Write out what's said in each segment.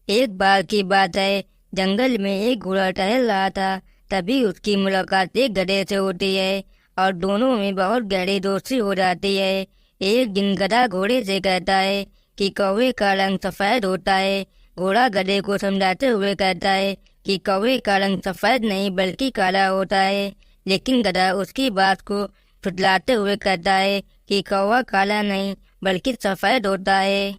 एक बार की बात है, जंगल में एक घोड़ा टहल रहा था। तभी उसकी मुलाकात एक गधे से होती है और दोनों में बहुत गहरी दोस्ती हो जाती है। एक दिन गधा घोड़े से कहता है कि कौवे का रंग सफेद होता है। घोड़ा गधे को समझाते हुए कहता है कि कौवे का रंग सफेद नहीं बल्कि काला होता है। लेकिन गधा उसकी बात को झुठलाते हुए कहता है कि कौवा काला नहीं बल्कि सफेद होता है।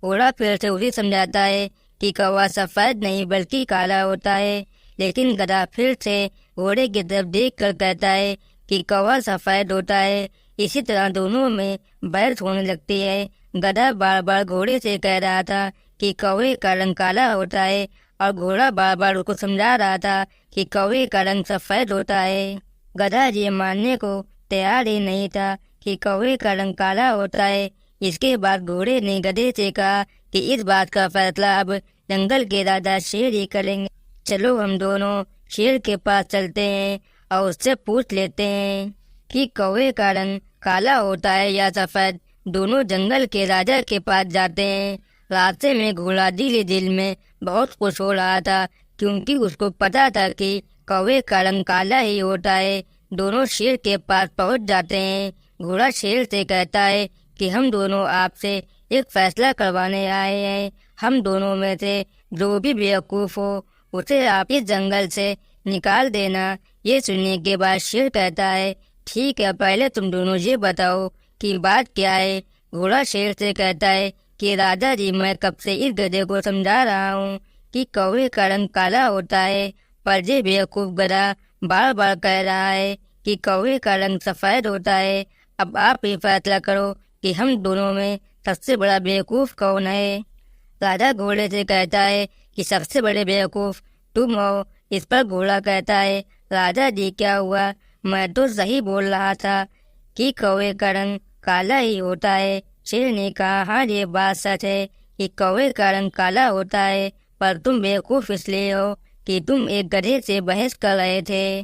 घोड़ा फिर से उसे समझाता है कि कौवा सफेद नहीं बल्कि काला होता है। लेकिन गधा फिर से घोड़े की तरफ देख कर कहता है कि कौवा सफेद होता है। इसी तरह दोनों में बहस होने लगती है। गधा बार बार घोड़े से कह रहा था कि कौवे का रंग काला होता है और घोड़ा बार बार उसको समझा रहा था कि कौवे का रंग सफेद होता है। गधा ये मानने को तैयार ही नहीं था कि कौवे का रंग काला होता है। इसके बाद घोड़े ने गधे से कहा कि इस बात का फैसला अब जंगल के राजा शेर ही करेंगे। चलो हम दोनों शेर के पास चलते हैं और उससे पूछ लेते हैं कि कौवे का रंग काला होता है या सफेद। दोनों जंगल के राजा के पास जाते हैं। रास्ते में घोड़ा धीरे दिल में बहुत खुश हो रहा था, क्योंकि उसको पता था कि कौवे का रंग काला ही होता है। दोनों शेर के पास पहुंच जाते हैं। घोड़ा शेर से कहता है कि हम दोनों आपसे एक फैसला करवाने आए हैं। हम दोनों में से जो भी बेवकूफ़ हो उसे आप इस जंगल से निकाल देना। ये सुनने के बाद शेर कहता है, ठीक है, पहले तुम दोनों ये बताओ कि बात क्या है। घोड़ा शेर से कहता है कि राजा जी, मैं कब से इस गधे को समझा रहा हूँ कि कौवे का रंग काला होता है, पर ये बेवकूफ़ गधा बार बार कह रहा है कि कौवे का रंग सफ़ेद होता है। अब आप ही फैसला करो कि हम दोनों में सबसे बड़ा बेवकूफ़ कौन है। राजा घोड़े से कहता है कि सबसे बड़े बेवकूफ़ तुम हो। इस पर घोड़ा कहता है, राजा जी क्या हुआ, मैं तो सही बोल रहा था कि कौवे का रंग काला ही होता है। शेर ने कहा, हाँ ये बात सच है कि कौवे का रंग काला होता है, पर तुम बेवकूफ़ इसलिए हो कि तुम एक गधे से बहस कर रहे थे।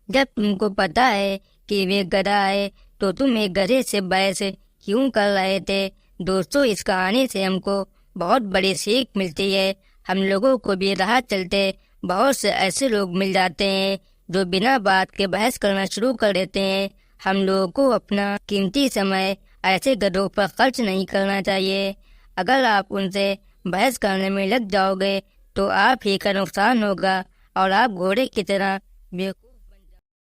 जब तुमको पता है कि वे गधा है तो तुम एक गधे से बहस क्यों कर रहे थे। दोस्तों, इस कहानी से हमको बहुत बड़ी सीख मिलती है। हम लोगों को भी राह चलते बहुत से ऐसे लोग मिल जाते हैं जो बिना बात के बहस करना शुरू कर देते हैं। हम लोगों को अपना कीमती समय ऐसे गधों पर खर्च नहीं करना चाहिए। अगर आप उनसे बहस करने में लग जाओगे तो आप ही का नुकसान होगा और आप घोड़े की तरह बेवकूफ़